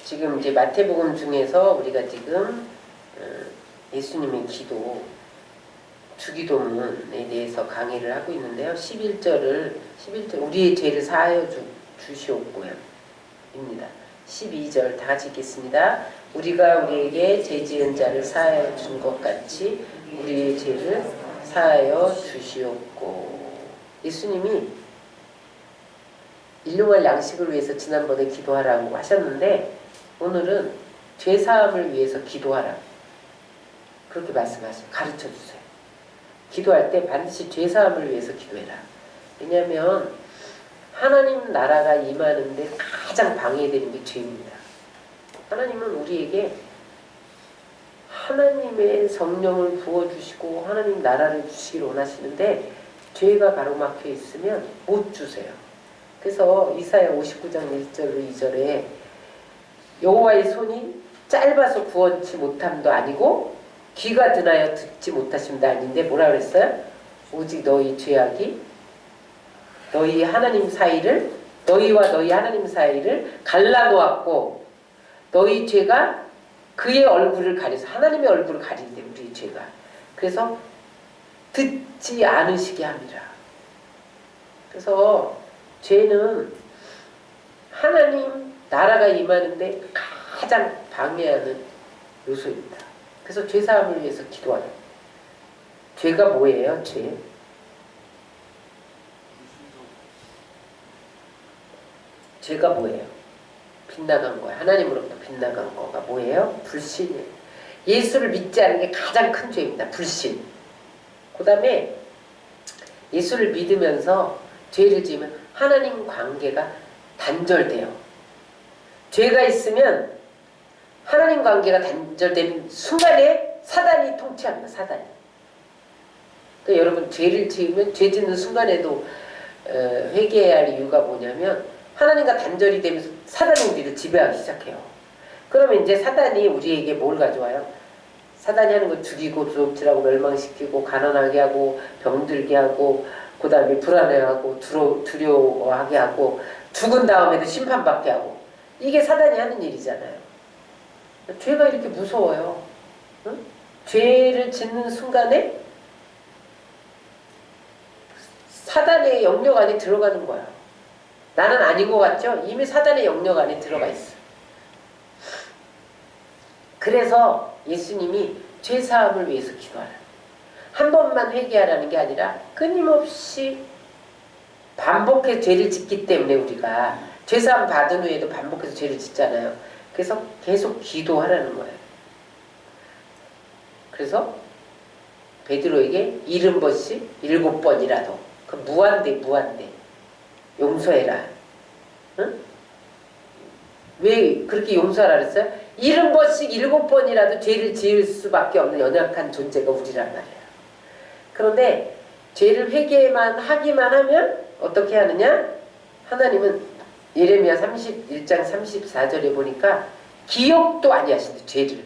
지금 이제 마태복음 중에서 우리가 지금 예수님의 기도, 주기도문에 대해서 강의를 하고 있는데요. 11절 우리의 죄를 사하여 주시옵고요 입니다. 12절 다 같이 읽겠습니다. 우리가 우리에게 죄 지은 자를 사하여 준 것 같이 우리의 죄를 사하여 주시옵고. 예수님이 일용할 양식을 위해서 지난번에 기도하라고 하셨는데 오늘은 죄사함을 위해서 기도하라 그렇게 말씀하세요. 가르쳐주세요. 기도할 때 반드시 죄사함을 위해서 기도해라. 왜냐하면 하나님 나라가 임하는데 가장 방해되는 게 죄입니다. 하나님은 우리에게 하나님의 성령을 부어주시고 하나님 나라를 주시기를 원하시는데 죄가 가로막혀 있으면 못 주세요. 그래서 이사야 59장 1절로 2절에 여호와의 손이 짧아서 구원치 못함도 아니고 귀가 드나여 듣지 못하심도 아닌데 뭐라 그랬어요? 오직 너희 죄악이 너희 하나님 사이를 너희와 너희 하나님 사이를 갈라놓았고 너희 죄가 그의 얼굴을 가려서 하나님의 얼굴을 가린대. 우리 죄가. 그래서 듣지 않으시게 합니다. 그래서 죄는 하나님 나라가 임하는데 가장 방해하는 요소입니다. 그래서 죄사함을 위해서 기도하라. 죄가 뭐예요? 죄. 죄가 뭐예요? 빗나간 거야. 하나님으로부터 빗나간 거가 뭐예요? 불신이에요. 예수를 믿지 않는 게 가장 큰 죄입니다. 불신. 그 다음에 예수를 믿으면서 죄를 지으면 하나님 관계가 단절돼요. 죄가 있으면 하나님 관계가 단절되는 순간에 사단이 통치합니다. 사단이. 그러니까 여러분 죄를 지으면 죄 짓는 순간에도 회개해야 할 이유가 뭐냐면 하나님과 단절이 되면서 사단이 우리를 지배하기 시작해요. 그러면 이제 사단이 우리에게 뭘 가져와요? 사단이 하는 거 죽이고 도둑질하고 멸망시키고 가난하게 하고 병들게 하고 그 다음에 불안해하고 두려워하게 하고 죽은 다음에도 심판받게 하고 이게 사단이 하는 일이잖아요. 죄가 이렇게 무서워요. 응? 죄를 짓는 순간에 사단의 영역 안에 들어가는 거야. 나는 아닌 것 같죠? 이미 사단의 영역 안에 들어가 있어. 그래서 예수님이 죄사함을 위해서 기도하라. 한 번만 회개하라는 게 아니라 끊임없이 반복해서 죄를 짓기 때문에 우리가 죄사함 받은 후에도 반복해서 죄를 짓잖아요. 그래서 계속 기도하라는 거예요. 그래서 베드로에게 70번씩 7번이라도 그 무한대 용서해라. 응? 왜 그렇게 용서하라 그랬어요? 70번씩 7번이라도 죄를 지을 수밖에 없는 연약한 존재가 우리란 말이에요. 그런데 죄를 회개만 하기만 하면 어떻게 하느냐? 하나님은 예레미야 31장 34절에 보니까 기억도 아니하신대. 죄를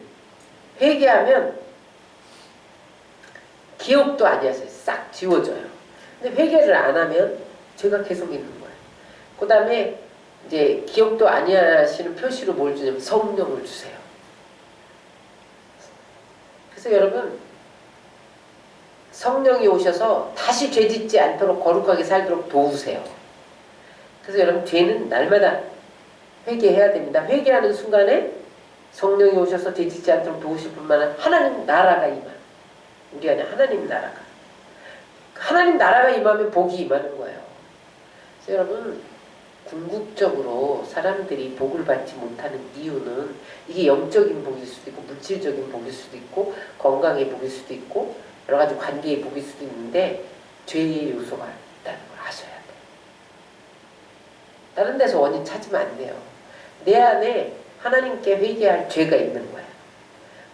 회개하면 기억도 아니하셔요. 싹 지워져요. 근데 회개를 안 하면 죄가 계속 있는 거예요. 그 다음에 이제 기억도 아니하시는 표시로 뭘 주냐면 성령을 주세요. 그래서 여러분 성령이 오셔서 다시 죄 짓지 않도록 거룩하게 살도록 도우세요. 그래서 여러분 죄는 날마다 회개해야 됩니다. 회개하는 순간에 성령이 오셔서 죄 짓지 않도록 도우실 뿐만 아니라 하나님 나라가 임하는 우리 안에 하나님 나라가 임하면 복이 임하는 거예요. 그래서 여러분 궁극적으로 사람들이 복을 받지 못하는 이유는 이게 영적인 복일 수도 있고 물질적인 복일 수도 있고 건강의 복일 수도 있고 여러 가지 관계의 복일 수도 있는데 죄의 요소가 있다는 걸 아셔야 돼요. 다른 데서 원인 찾으면 안 돼요. 내 안에 하나님께 회개할 죄가 있는 거예요.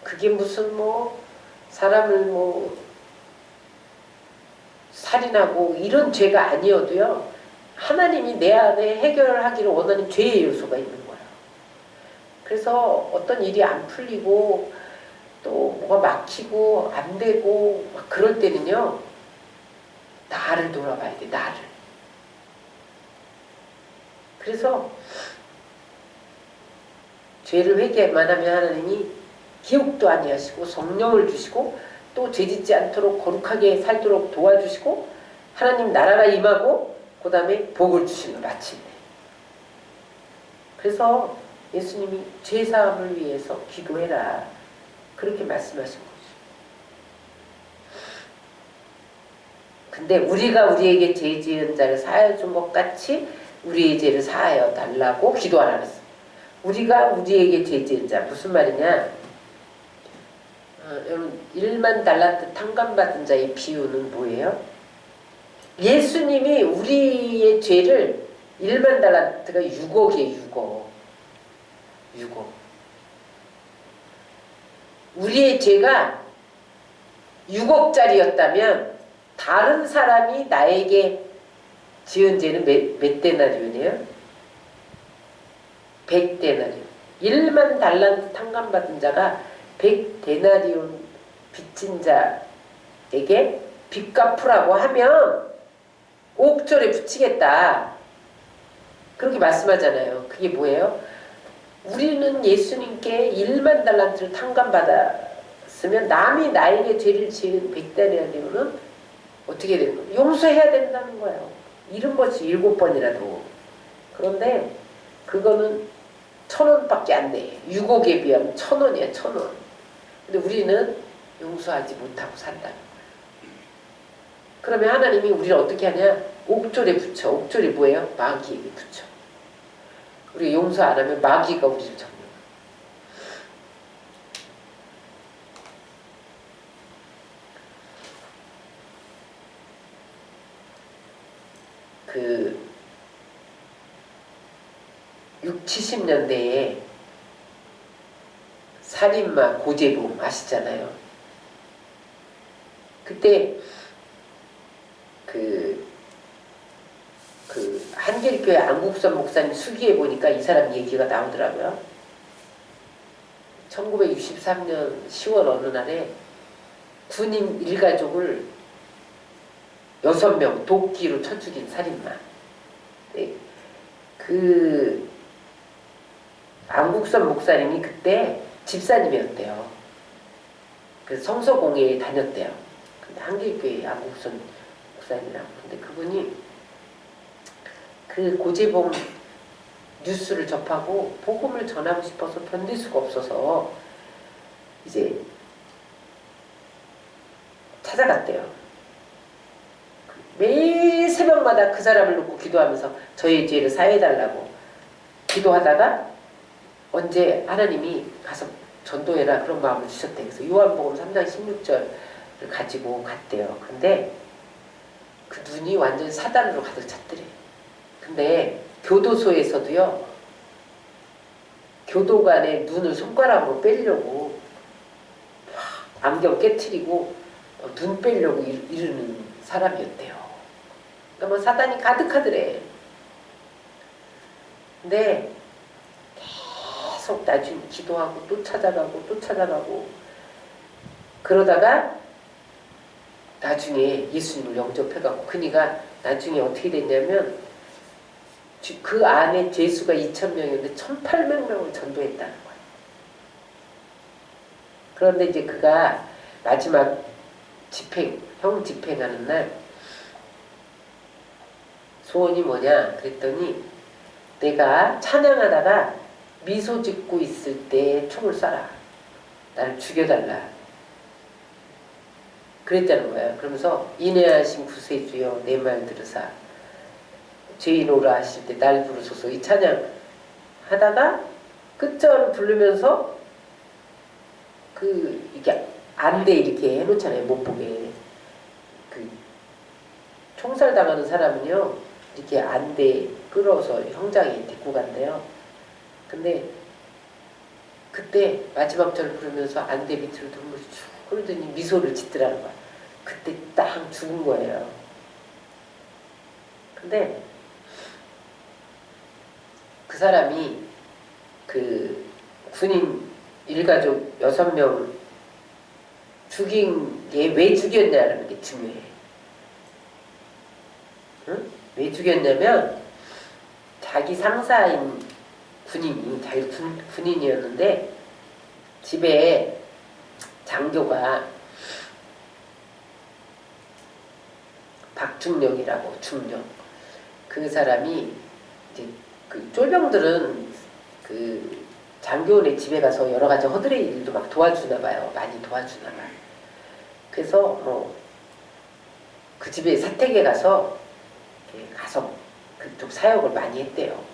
그게 무슨 사람을 살인하고 이런 죄가 아니어도요. 하나님이 내 안에 해결하기를 원하는 죄의 요소가 있는 거예요. 그래서 어떤 일이 안 풀리고 또 뭐가 막히고 안 되고 막 그럴 때는요. 나를 돌아봐야 돼. 나를. 그래서 죄를 회개만 하면 하나님이 기억도 아니하시고 성령을 주시고 또 죄짓지 않도록 거룩하게 살도록 도와주시고 하나님 나라가 임하고 그 다음에 복을 주시는 마침내. 그래서 예수님이 죄사함을 위해서 기도해라 그렇게 말씀하신 거죠. 근데 우리가 우리에게 죄 지은 자를 사하여 준 것 같이 우리의 죄를 사하여 달라고 기도하라 그랬어. 우리가 우리에게 죄 지은 자 무슨 말이냐? 여러분 1만 달란트 탕감받은 자의 비유는 뭐예요? 예수님이 우리의 죄를 1만 달란트가 6억이에요. 6억. 우리의 죄가 6억짜리였다면 다른 사람이 나에게 지은 죄는 몇 데나리온이에요? 100데나리온. 1만 달란트 탕감받은 자가 100데나리온 빚진 자에게 빚 갚으라고 하면 옥절에 붙이겠다. 그렇게 말씀하잖아요. 그게 뭐예요? 우리는 예수님께 1만 달란트를 탕감받았으면 남이 나에게 죄를 지은 100데나리온은 어떻게 되는 거예요? 용서해야 된다는 거예요. 70번씩 7번이라도. 그런데 그거는 1,000원밖에 안 돼. 6억에 비하면 1,000원이야. 1,000원. 근데 우리는 용서하지 못하고 산다. 그러면 하나님이 우리를 어떻게 하냐? 옥졸에 붙여. 옥졸이 뭐예요? 마귀에게 붙여. 우리가 용서 안 하면 마귀가 우리를 잡는 거예요. 6, 70년대에 살인마 고재봉 아시잖아요. 그때 한길교회 안국선 목사님 수기에 보니까 이 사람 얘기가 나오더라고요. 1963년 10월 어느 날에 군인 일가족을 6명 도끼로 쳐 죽인 살인마. 네. 안국선 목사님이 그때 집사님이었대요. 그래서 성서공회에 다녔대요. 근데 한길교회 안국선 목사님이라고. 근데 그분이 그 고재봉 뉴스를 접하고 복음을 전하고 싶어서 견딜 수가 없어서 이제 찾아갔대요. 매일 새벽마다 그 사람을 놓고 기도하면서 저의 죄를 사해달라고 기도하다가 언제 하나님이 가서 전도해라 그런 마음을 주셨대. 그래서 요한복음 3장 16절을 가지고 갔대요. 근데 그 눈이 완전 사단으로 가득 찼더래. 근데 교도소에서도요, 교도관의 눈을 손가락으로 빼려고 안경 깨트리고 눈 빼려고 이러는 사람이었대요. 그러니까 뭐 사단이 가득하더래. 근데 계속 나중에 기도하고 또 찾아가고 그러다가 나중에 예수님을 영접해갖고 그니까 나중에 어떻게 됐냐면 그 안에 죄수가 2,000명이었는데 1,800명을 전도했다는 거예요. 그런데 이제 그가 마지막 형 집행하는 날 소원이 뭐냐 그랬더니 내가 찬양하다가 미소 짓고 있을 때 총을 쏴라. 나를 죽여달라. 그랬다는 거예요. 그러면서 인애하신 구세주여 내 말 들으사 죄인 오라 하실 때 날 부르소서 이 찬양 하다가 끝절 부르면서 이게 안대 이렇게 해놓잖아요. 못 보게. 총살 당하는 사람은요 이렇게 안대 끌어서 형장에 데리고 간대요. 근데 그때 마지막 절 부르면서 안대 밑으로 눈물이 쭉 흐르더니 미소를 짓더라는 거야. 그때 딱 죽은 거예요. 근데 그 사람이 군인 일가족 6명 죽인 게 왜 죽였냐는 게 중요해. 응? 왜 죽였냐면 자기 상사인 자기 군인이었는데 집에 장교가 박중령이라고 중령 그 사람이 이제 그 쫄병들은 그 장교원의 집에 가서 여러 가지 허드렛 일도 막 도와주나 봐요. 많이 도와주나 봐요. 그래서 뭐 그 집에 사택에 가서 그쪽 사역을 많이 했대요.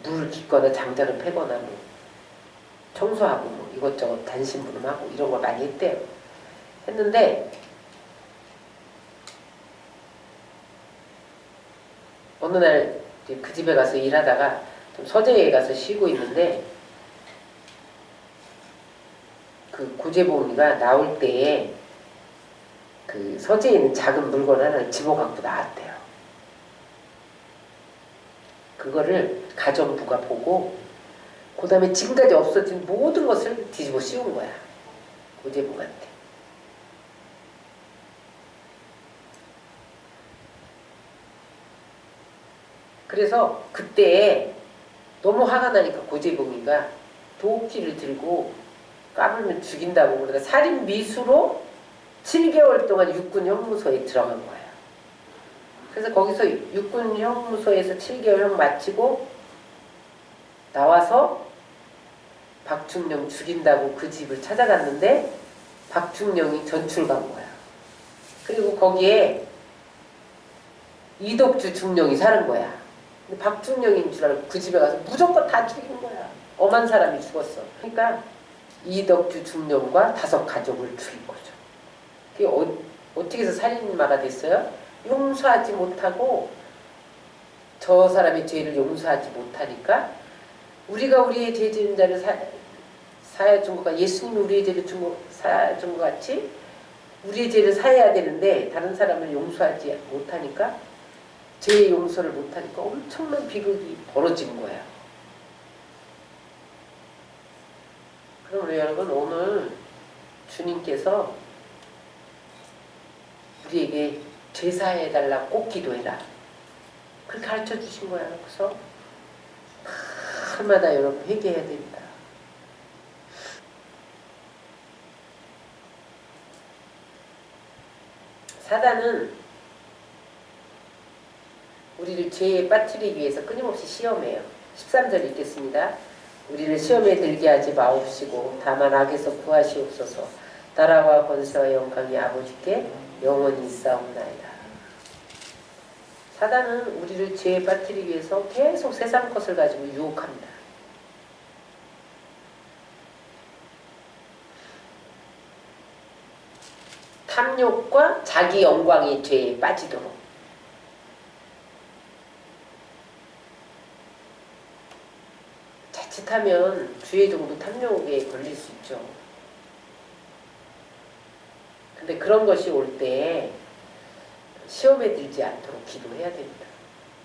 물을 깃거나 장작을 패거나 뭐 청소하고 뭐 이것저것 단신부름하고 이런 걸 많이 했대요. 했는데 어느 날 그 집에 가서 일하다가 좀 서재에 가서 쉬고 있는데 그 고재봉이가 나올 때에 그 서재에 있는 작은 물건 하나를 집어 갖고 나왔대요. 그거를 가정부가 보고 그 다음에 지금까지 없어진 모든 것을 뒤집어 씌운 거야. 고재봉한테. 그래서 그때 너무 화가 나니까 고재봉이가 도끼를 들고 까불면 죽인다고 그러다가 살인 미수로 7개월 동안 육군 형무소에 들어간 거예요. 그래서 거기서 육군 형무소에서 7개월 형 마치고 나와서 박중령 죽인다고 그 집을 찾아갔는데 박중령이 전출 간 거야. 그리고 거기에 이덕주 중령이 사는 거야. 근데 박중령인 줄 알고 그 집에 가서 무조건 다 죽인 거야. 엄한 사람이 죽었어. 그러니까 이덕주 중령과 5 가족을 죽인 거죠. 그게 어떻게 해서 살인마가 됐어요? 용서하지 못하고 저 사람의 죄를 용서하지 못하니까 우리가 우리의 죄 지은 자를 사해준 것과 예수님이 우리의 죄를 사해준 것 같이 우리의 죄를 사해야 되는데 다른 사람을 용서하지 못하니까 죄의 용서를 못하니까 엄청난 비극이 벌어진 거야. 그럼 여러분 오늘 주님께서 우리에게 죄 사해달라고 꼭 기도해라. 그렇게 가르쳐 주신 거야. 그래서 날마다 여러분 회개해야 됩니다. 사단은 우리를 죄에 빠뜨리기 위해서 끊임없이 시험해요. 13절 읽겠습니다. 우리를 시험에 들게 하지 마옵시고 다만 악에서 구하시옵소서. 나라와 권세와 영광이 아버지께 영원히 있사옵나이다. 사단은 우리를 죄에 빠뜨리기 위해서 계속 세상 것을 가지고 유혹합니다. 탐욕과 자기 영광의 죄에 빠지도록. 자칫하면 주의 정도 탐욕에 걸릴 수 있죠. 근데 그런 것이 올 때 시험에 들지 않도록 기도해야 됩니다.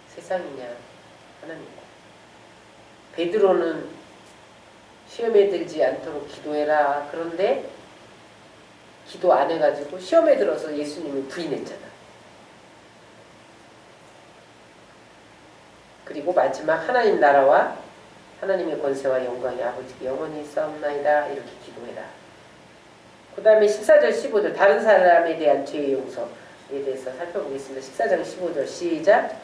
세상이냐 하나님과. 베드로는 시험에 들지 않도록 기도해라. 그런데 기도 안 해가지고 시험에 들어서 예수님을 부인했잖아. 그리고 마지막 하나님 나라와 하나님의 권세와 영광이 아버지께 영원히 있사옵나이다. 이렇게 기도해라. 그 다음에 14절 15절 다른 사람에 대한 죄의 용서에 대해서 살펴보겠습니다. 14장 15절 시작.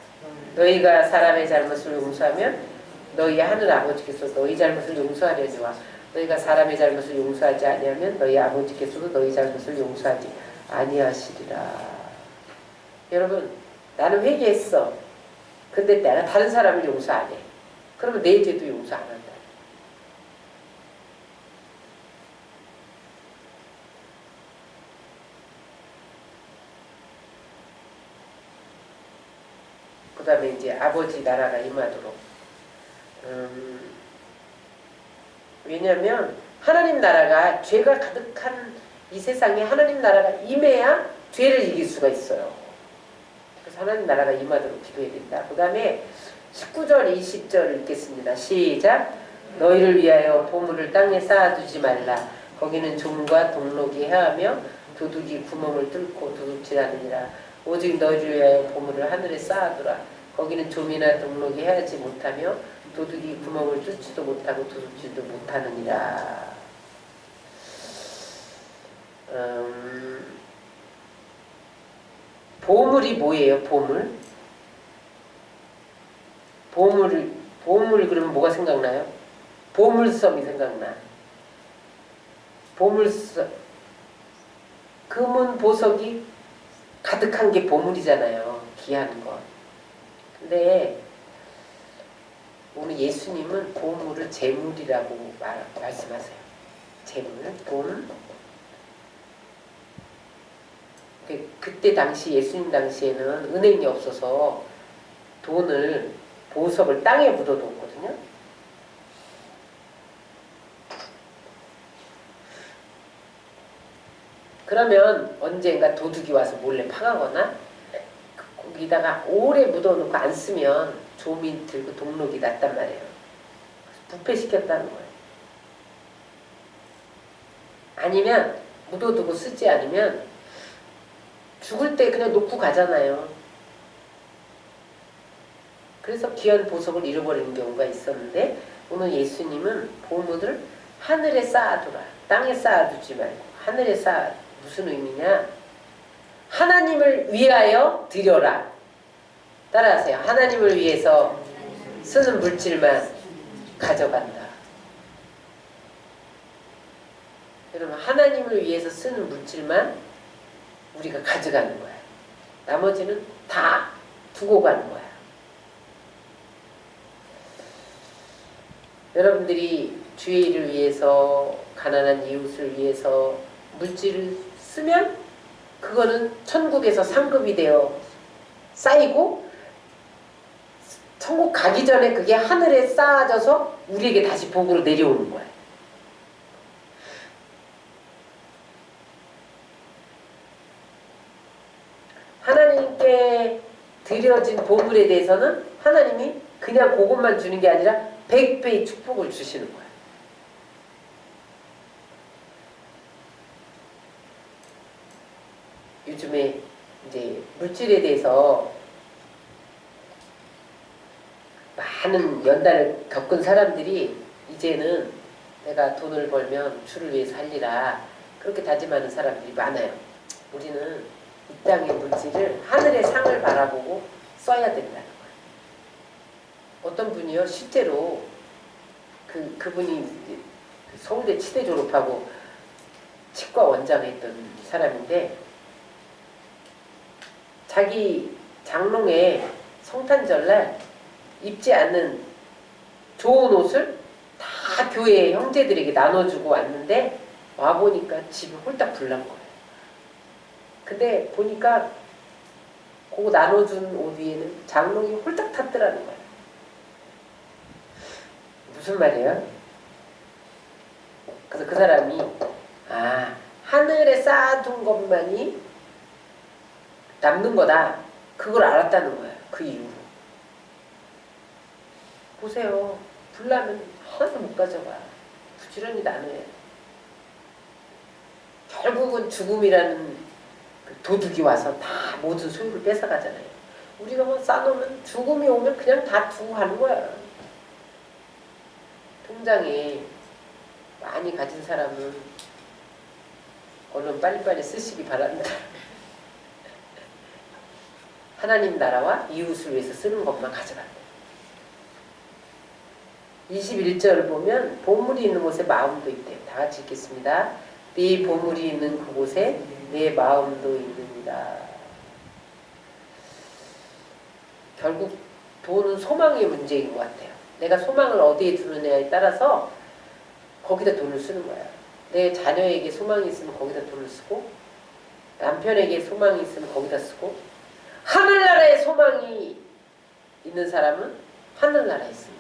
너희가 사람의 잘못을 용서하면 너희 하늘 아버지께서 너희 잘못을 용서하려니와 너희가 사람의 잘못을 용서하지 아니하면 너희 아버지께서도 너희 잘못을 용서하지 아니하시리라. 여러분 나는 회개했어. 근데 내가 다른 사람을 용서 안 해. 그러면 내 죄도 용서 안 한다. 그 다음에 이제 아버지 나라가 임하도록. 왜냐하면 하나님 나라가 죄가 가득한 이 세상에 하나님 나라가 임해야 죄를 이길 수가 있어요. 그래서 하나님 나라가 임하도록 기도해야 된다. 그 다음에 19절 20절 읽겠습니다. 시작. 너희를 위하여 보물을 땅에 쌓아두지 말라. 거기는 종과 동록이 해하며 도둑이 구멍을 뚫고 도둑질하느니라. 오직 너희를 위하여 보물을 하늘에 쌓아두라. 거기는 좀이나 동록이 해하지 못하며 도둑이 구멍을 뚫지도 못하고 도둑질도 못하느니라. 보물이 뭐예요? 보물? 보물 그러면 뭐가 생각나요? 보물섬이 생각나. 보물섬. 금은 보석이 가득한 게 보물이잖아요. 귀한 것. 근데 오늘 예수님은 보물을 재물이라고 말씀하세요. 재물, 돈. 그때 당시 예수님 당시에는 은행이 없어서 돈을 보석을 땅에 묻어뒀거든요. 그러면 언젠가 도둑이 와서 몰래 파가거나 거기다가 오래 묻어놓고 안 쓰면 조민 들고 동록이 났단 말이에요. 부패시켰다는 거예요. 아니면 묻어두고 쓰지 않으면 죽을 때 그냥 놓고 가잖아요. 그래서 귀한 보석을 잃어버리는 경우가 있었는데 오늘 예수님은 보물을 하늘에 쌓아두라. 땅에 쌓아두지 말고 하늘에 쌓아. 무슨 의미냐? 하나님을 위하여 드려라. 따라하세요. 하나님을 위해서 쓰는 물질만 가져간다. 여러분, 하나님을 위해서 쓰는 물질만 우리가 가져가는 거야. 나머지는 다 두고 가는 거야. 여러분들이 주의 일을 위해서, 가난한 이웃을 위해서 물질을 쓰면 그거는 천국에서 상급이 되어 쌓이고 천국 가기 전에 그게 하늘에 쌓아져서 우리에게 다시 복으로 내려오는 거야. 하나님께 드려진 보물에 대해서는 하나님이 그냥 그것만 주는 게 아니라 100배의 축복을 주시는 거야. 요즘에 이제 물질에 대해서 많은 연단을 겪은 사람들이 이제는 내가 돈을 벌면 주를 위해서 살리라 그렇게 다짐하는 사람들이 많아요. 우리는 이 땅의 물질을 하늘의 상을 바라보고 써야 된다는 거예요. 어떤 분이요, 실제로 그분이 서울대 치대 졸업하고 치과 원장 했던 사람인데 자기 장롱에 성탄절날 입지 않는 좋은 옷을 다 교회 형제들에게 나눠주고 왔는데 와보니까 집이 홀딱 불난 거예요. 근데 보니까 그거 나눠준 옷 위에는 장롱이 홀딱 탔더라는 거예요. 무슨 말이에요? 그래서 그 사람이 하늘에 쌓아둔 것만이 남는 거다. 그걸 알았다는 거예요. 그 이후로. 보세요. 불나면 하나도 못 가져가. 부지런히 나눠야 돼. 결국은 죽음이라는 도둑이 와서 다 모든 소유를 뺏어가잖아요. 우리가 뭐 쌓아놓으면 죽음이 오면 그냥 다 두고 가는 거야. 통장에 많이 가진 사람은 얼른 빨리빨리 쓰시기 바랍니다. 하나님 나라와 이웃을 위해서 쓰는 것만 가져간다. 21절을 보면 보물이 있는 곳에 마음도 있대요. 다 같이 읽겠습니다. 네 보물이 있는 그곳에 내 마음도 있느니라. 결국 돈은 소망의 문제인 것 같아요. 내가 소망을 어디에 두느냐에 따라서 거기다 돈을 쓰는 거야. 내 자녀에게 소망이 있으면 거기다 돈을 쓰고 남편에게 소망이 있으면 거기다 쓰고 하늘나라에 소망이 있는 사람은 하늘나라에 씁니다.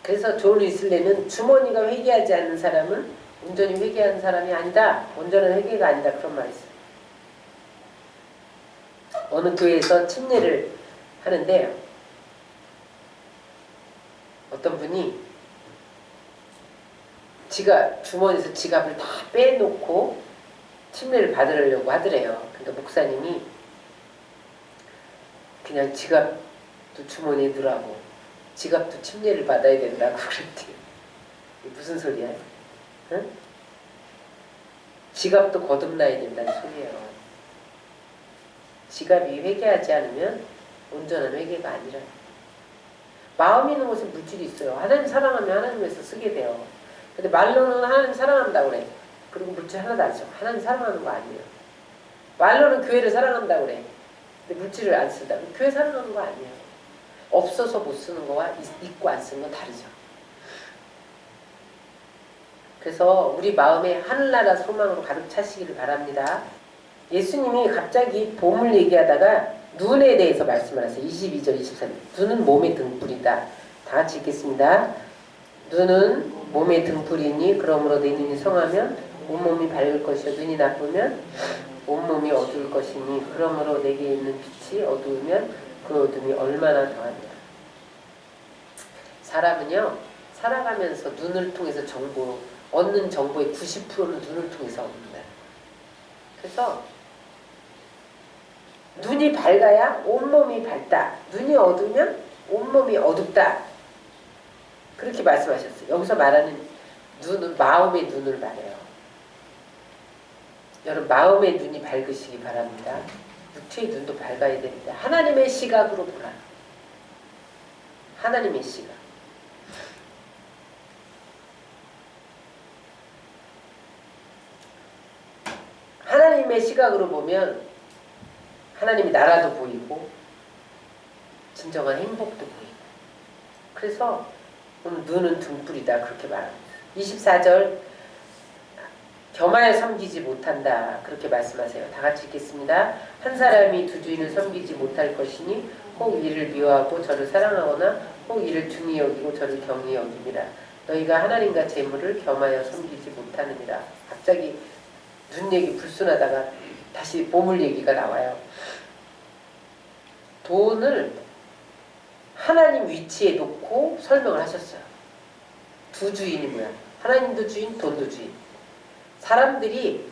그래서 존 위슬레는 주머니가 회개하지 않는 사람은 온전히 회개하는 사람이 아니다. 온전한 회개가 아니다. 그런 말이 있어요. 어느 교회에서 침례를 하는데 어떤 분이 주머니에서 지갑을 다 빼놓고 침례를 받으려고 하더래요. 그러니까 목사님이 그냥 지갑 지갑도 주머니에 넣으라고, 지갑도 침례를 받아야 된다고 그랬대요. 이게 무슨 소리야? 응? 지갑도 거듭나야 된다는 소리예요. 지갑이 회개하지 않으면 온전한 회개가 아니라. 마음이 있는 곳에 물질이 있어요. 하나님 사랑하면 하나님에서 쓰게 돼요. 근데 말로는 하나님 사랑한다고 그래. 그리고 물질 하나도 안 써. 하나님 사랑하는 거 아니에요. 말로는 교회를 사랑한다고 그래. 근데 물질을 안 쓴다. 교회 사랑하는 거 아니에요. 없어서 못 쓰는 거와 있고 안 쓰는 건 다르죠. 그래서 우리 마음에 하늘나라 소망으로 가득 차시기를 바랍니다. 예수님이 갑자기 봄을 얘기하다가 눈에 대해서 말씀을 하세요. 22절 23절. 눈은 몸의 등불이다. 다 같이 읽겠습니다. 눈은 몸의 등불이니 그러므로 내 눈이 성하면 온몸이 밝을 것이요 눈이 나쁘면 온몸이 어두울 것이니 그러므로 내게 있는 빛이 어두우면 그 어둠이 얼마나 더하냐. 사람은요 살아가면서 눈을 통해서 얻는 정보의 90%는 눈을 통해서 얻는다. 그래서 눈이 밝아야 온몸이 밝다. 눈이 어두우면 온몸이 어둡다. 그렇게 말씀하셨어요. 여기서 말하는 눈은 마음의 눈을 말해요. 여러분 마음의 눈이 밝으시기 바랍니다. 육체의 눈도 밝아야 됩니다. 하나님의 시각으로 보라. 하나님의 시각. 하나님의 시각으로 보면 하나님이 나라도 보이고 진정한 행복도 보이고. 그래서 오늘 눈은 등불이다 그렇게 말합니다. 24절 겸하여 섬기지 못한다 그렇게 말씀하세요. 다 같이 읽겠습니다. 한 사람이 두 주인을 섬기지 못할 것이니 혹 이를 미워하고 저를 사랑하거나 혹 이를 중히 여기고 저를 경히 여김이라. 너희가 하나님과 재물을 겸하여 섬기지 못하느니라. 갑자기 눈 얘기 불순하다가 다시 보물 얘기가 나와요. 돈을 하나님 위치에 놓고 설명을 하셨어요. 두 주인이 뭐야? 하나님도 주인, 돈도 주인. 사람들이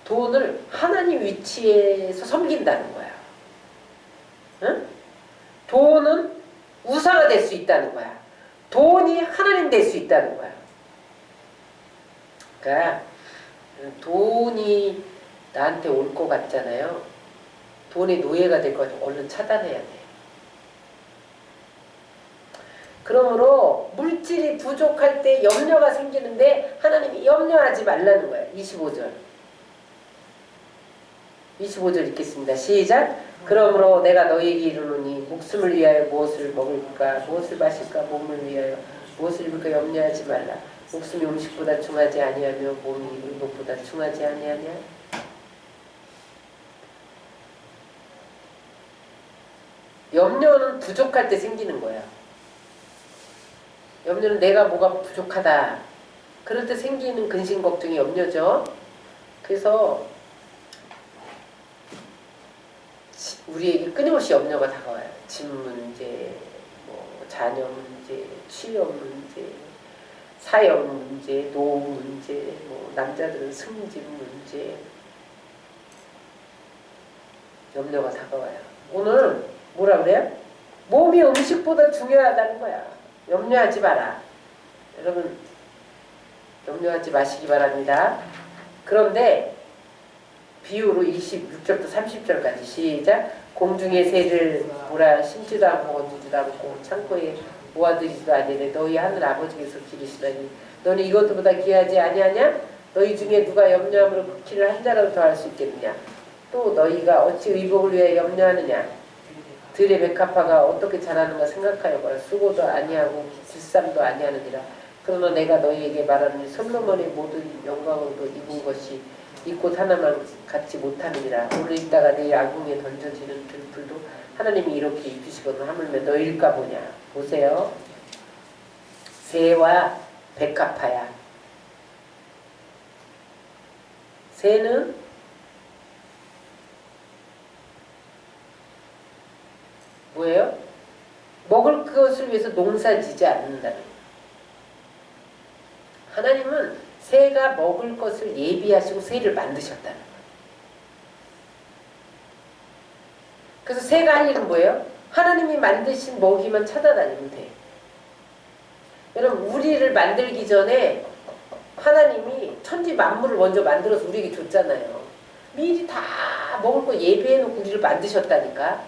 돈을 하나님 위치에서 섬긴다는 거야. 응? 돈은 우상화 될 수 있다는 거야. 돈이 하나님 될 수 있다는 거야. 그러니까 돈이 나한테 올 것 같잖아요. 돈의 노예가 될 것 같으면 얼른 차단해야 돼. 그러므로 물질이 부족할 때 염려가 생기는데 하나님이 염려하지 말라는 거예요. 25절. 25절 읽겠습니다. 시작. 그러므로 내가 너희에게 이르노니 목숨을 위하여 무엇을 먹을까 무엇을 마실까 몸을 위하여 무엇을 입을까 염려하지 말라. 목숨이 음식보다 중하지 아니하며 몸이 의복보다 중하지 아니하냐. 염려는 부족할 때 생기는 거야. 염려는 내가 뭐가 부족하다 그럴 때 생기는 근심 걱정이 염려죠. 그래서 우리에게 끊임없이 염려가 다가와요. 집 문제, 뭐 자녀 문제, 취업 문제, 사역 문제, 노후 문제, 뭐 남자들은 승진 문제, 염려가 다가와요. 오늘 뭐라 그래요? 몸이 음식보다 중요하다는 거야. 염려하지 마라. 여러분 염려하지 마시기 바랍니다. 그런데 비유로 26절부터 30절까지 시작. 공중의 새를 보라. 심지도 않고 거두지도 않고 창고에 모아두지도 아니하되 너희 하늘 아버지께서 기르시나니 너는 이것보다 귀하지 아니하냐? 너희 중에 누가 염려함으로 그 키를 한 자라도 더할 수 있겠느냐? 또 너희가 어찌 의복을 위해 염려하느냐? 들의 백합화가 어떻게 자라는가 생각하여 보라. 수고도 아니하고 길쌈도 아니하느니라. 그러나 내가 너희에게 말하노니 솔로몬의 모든 영광으로도 입은 것이 이 꽃 하나만 갖지 못하느니라. 오늘 있다가 내일 아궁에 던져지는 들풀도 하나님이 이렇게 입히시거든 하물며 너희일까 보냐. 보세요. 새와 백합화야. 새는 뭐예요? 먹을 것을 위해서 농사지지 않는다는 거예요. 하나님은 새가 먹을 것을 예비하시고 새를 만드셨다는 거예요. 그래서 새가 할 일은 뭐예요? 하나님이 만드신 먹이만 찾아다니면 돼. 여러분 우리를 만들기 전에 하나님이 천지 만물을 먼저 만들어서 우리에게 줬잖아요. 미리 다 먹을 거 예비해놓고 우리를 만드셨다니까.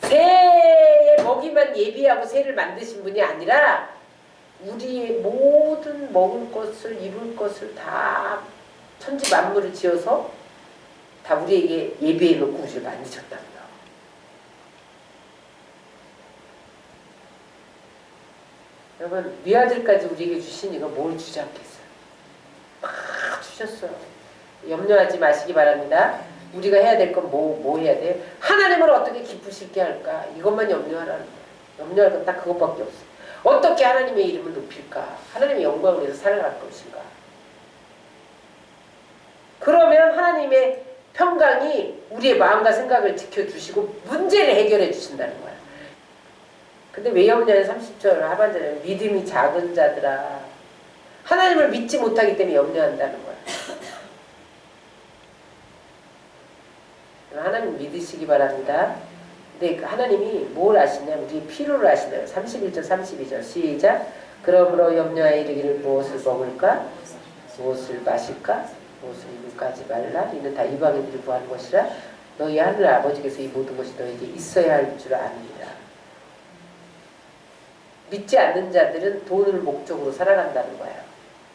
새의 먹이만 예비하고 새를 만드신 분이 아니라 우리의 모든 먹을 것을 이룰 것을 다 천지 만물을 지어서 다 우리에게 예비해놓고 우리를 만드셨다고요. 여러분 위아들까지 우리에게 주신 이거 뭘 주지 않겠어요? 막 주셨어요. 염려하지 마시기 바랍니다. 우리가 해야 될 건 뭐 해야 돼요? 하나님을 어떻게 기쁘시게 할까? 이것만 염려하라는 거예요. 염려할 건 딱 그것밖에 없어요. 어떻게 하나님의 이름을 높일까? 하나님의 영광을 위해서 살아갈 것인가? 그러면 하나님의 평강이 우리의 마음과 생각을 지켜주시고 문제를 해결해 주신다는 거야. 근데 왜 염려해? 30절 하반절에 믿음이 작은 자들아. 하나님을 믿지 못하기 때문에 염려한다는 거야. 하나님 믿으시기 바랍니다. 근데 하나님이 뭘 아시냐? 우리 필요를 아시나요? 31절 32절 시작. 그러므로 염려하여 이르기를 무엇을 먹을까? 무엇을 마실까? 무엇을 입을까 하지 말라. 이는 다 이방인들이 구하는 것이라. 너희 하늘 아버지께서 이 모든 것이 너에게 있어야 할 줄 아느니라. 믿지 않는 자들은 돈을 목적으로 살아간다는 거예요.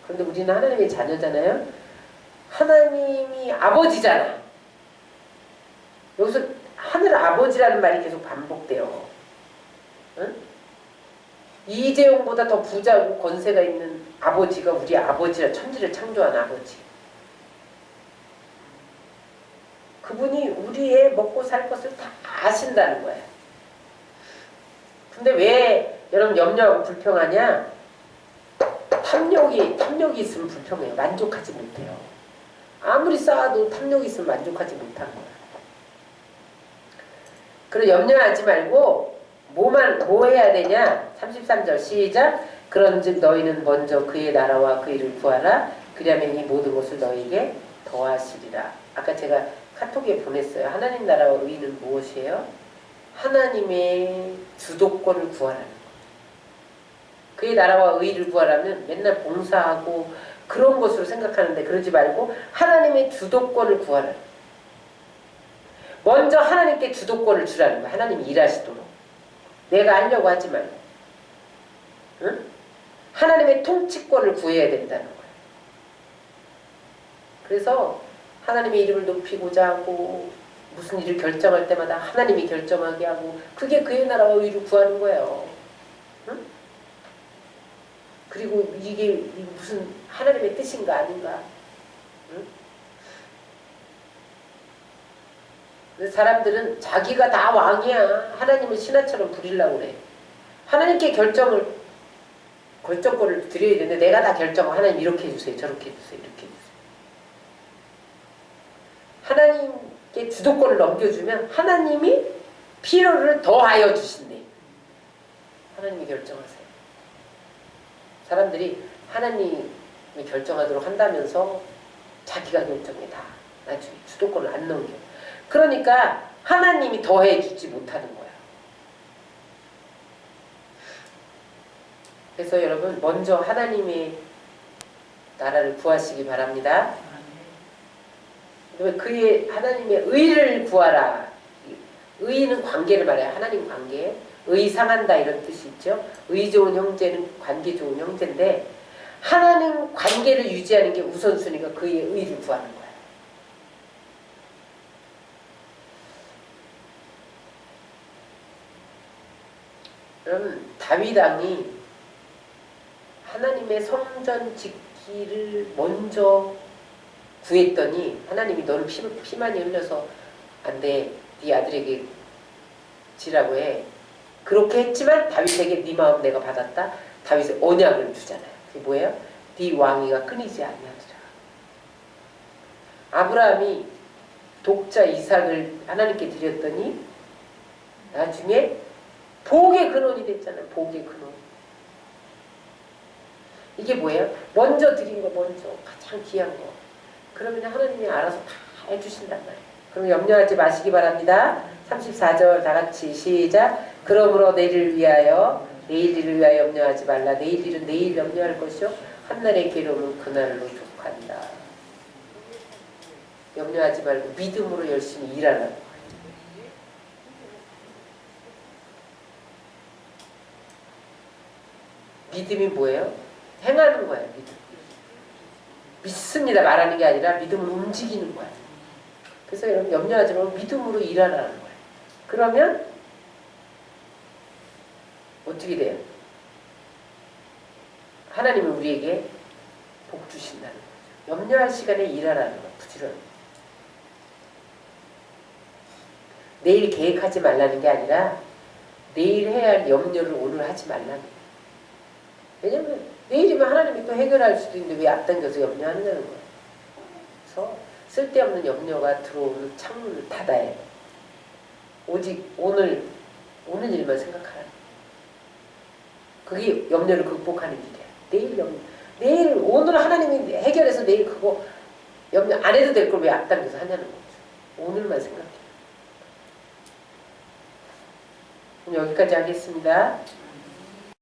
그런데 우리는 하나님의 자녀잖아요. 하나님이 아버지잖아. 여기서 하늘 아버지라는 말이 계속 반복돼요. 응? 이재용보다 더 부자고 권세가 있는 아버지가 우리 아버지라, 천지를 창조한 아버지. 그분이 우리의 먹고 살 것을 다 아신다는 거예요. 근데 왜 여러분 염려하고 불평하냐? 탐욕이 있으면 불평해요. 만족하지 못해요. 아무리 쌓아도 탐욕이 있으면 만족하지 못하는 거예요. 그럼 염려하지 말고 뭐 해야 되냐? 33절 시작. 그런즉 너희는 먼저 그의 나라와 그 일을 구하라. 그리하면 이 모든 것을 너희에게 더하시리라. 아까 제가 카톡에 보냈어요. 하나님 나라와 의는 무엇이에요? 하나님의 주도권을 구하라는 거예요. 그의 나라와 의를 구하라면 맨날 봉사하고 그런 것으로 생각하는데 그러지 말고 하나님의 주도권을 구하라. 먼저 하나님께 주도권을 주라는 거야. 하나님이 일하시도록. 내가 하려고 하지 말고. 응? 하나님의 통치권을 구해야 된다는 거야. 그래서 하나님의 이름을 높이고자 하고 무슨 일을 결정할 때마다 하나님이 결정하게 하고 그게 그의 나라와 의를 구하는 거예요. 응? 그리고 이게 무슨 하나님의 뜻인가 아닌가. 응? 사람들은 자기가 다 왕이야. 하나님을 신하처럼 부리려고 그래. 하나님께 결정권을 드려야 되는데 내가 다 결정하고 하나님 이렇게 해주세요. 저렇게 해주세요. 이렇게 해주세요. 하나님께 주도권을 넘겨주면 하나님이 필요를 더하여 주신대. 하나님이 결정하세요. 사람들이 하나님이 결정하도록 한다면서 자기가 결정해 다. 나중에 주도권을 안 넘겨. 그러니까 하나님이 더해주지 못하는 거야. 그래서 여러분 먼저 하나님의 나라를 구하시기 바랍니다. 그의 하나님의 의를 구하라. 의는 관계를 말해요. 하나님 관계. 의 상한다 이런 뜻이 있죠. 의 좋은 형제는 관계 좋은 형제인데 하나님 관계를 유지하는 게 우선순위가 그의 의를 구하는 거야. 그럼 다윗 왕이 하나님의 성전 짓기를 먼저 구했더니 하나님이 너는 피 많이 흘려서 안 돼. 네 아들에게 지라고 해. 그렇게 했지만 다윗에게 네 마음 내가 받았다. 다윗의 언약을 주잖아요. 그게 뭐예요? 네 왕위가 끊이지 아니하리라. 아브라함이 독자 이삭을 하나님께 드렸더니 나중에 복의 근원이 됐잖아요. 복의 근원. 이게 뭐예요? 먼저 드린 거 먼저 가장 귀한 거. 그러면 하나님이 알아서 다 해주신단 말이에요. 그럼 염려하지 마시기 바랍니다. 34절 다 같이 시작. 그러므로 내일을 위하여 내일 일을 위하여 염려하지 말라. 내일 일은 내일 염려할 것이요 한날의 괴로움은 그날로 족한다. 염려하지 말고 믿음으로 열심히 일하라. 믿음이 뭐예요? 행하는 거예요. 믿음. 믿습니다 말하는 게 아니라 믿음을 움직이는 거예요. 그래서 여러분 염려하지 말고 믿음으로 일하라는 거예요. 그러면 어떻게 돼요? 하나님은 우리에게 복 주신다는 거죠. 염려할 시간에 일하라는 거예요. 부지런히. 내일 계획하지 말라는 게 아니라 내일 해야 할 염려를 오늘 하지 말라는 거예요. 왜냐면 내일이면 하나님이 또 해결할 수도 있는데 왜 앞당겨서 염려하느냐는 거예요. 그래서 쓸데없는 염려가 들어오는 창문을 닫아야 해요. 오직 오늘 일만 생각하라. 그게 염려를 극복하는 길이야. 내일 오늘 하나님이 해결해서 내일 그거 염려 안 해도 될 걸 왜 앞당겨서 하냐는 거죠. 오늘만 생각해. 그럼 여기까지 하겠습니다.